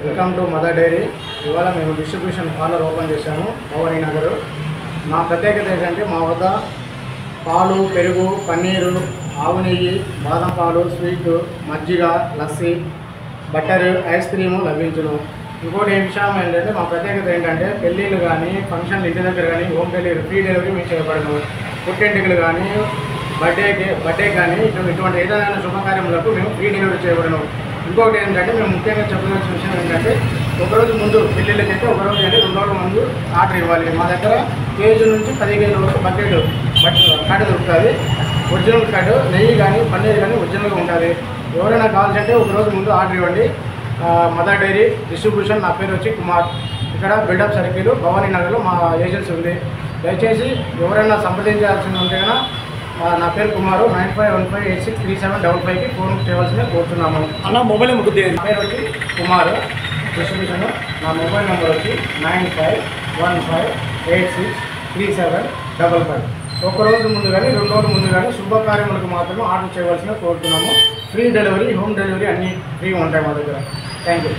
Welcome to mother dairy. ఇవాళ మేము distribution parlour open చేశాము భవానీ నగర్. మా ప్రత్యేకత ఏంటంటే మా వద్ద పాలు, పెరుగు, పన్నీరు, ఆవు నెయ్యి, బాదం పాలు, స్వీట్, మజ్జిగ, లస్సీ, బటర్, ఐస్ క్రీము లభించును. ఇంకోటి విషయం ఏంటంటే మా ప్రత్యేకత ఏంటంటే పెళ్ళిళ్ళు కానీ, ఫంక్షన్లు ఇంటి దగ్గర కానీ హోమ్ డెలివరీ, ఫ్రీ డెలివరీ మేము చేయబడము. పుట్టింటికలు కానీ, బర్త్డే కానీ ఇటువంటి ఏదైనా శుభకార్యములకు మేము ఫ్రీ డెలివరీ చేయబడము. ఇంకొకటి ఏంటంటే మేము ముఖ్యంగా చెప్పదలసిన విషయం ఏంటంటే ఒకరోజు ముందు పెళ్ళిళ్ళకైతే ఒకరోజు అంటే 2 రోజుల ముందు ఆర్డర్ ఇవ్వాలి. మా దగ్గర కేజీ నుంచి 10 కేజీల వరకు బకెట్ కట్ట దొరుకుతుంది. ఒరిజినల్ కట్, నెయ్యి కానీ పన్నీర్ కానీ ఒరిజినల్గా ఉంటుంది. ఎవరైనా కావాలంటే ఒకరోజు ముందు ఆర్డర్ ఇవ్వండి. Mother dairy distribution. నా పేరు వచ్చి కుమార్. ఇక్కడ బిల్డప్ సర్కిల్ భవానీ నగర్లో మా ఏజెన్సీ ఉంది. దయచేసి ఎవరైనా సంప్రదించాల్సింది ఉంటే కన్నా నా పేరు కుమారు. 9515863755కి ఫోన్ చేయవలసిందే కోరుతున్నాము. అన్న మొబైల్ నెంబర్ నా పేరు వచ్చి కుమారు డిస్ట్రిబ్యూషన్. నా మొబైల్ నెంబర్ వచ్చి 9515863755. ఒకరోజు ముందు కానీ 2 రోజుల ముందు కానీ శుభకార్యములకు మాత్రమే ఆర్డర్ చేయవలసిన కోరుతున్నాము. ఫ్రీ డెలివరీ, హోమ్ డెలివరీ అన్నీ ఫ్రీగా ఉంటాయి మా దగ్గర. Thank you.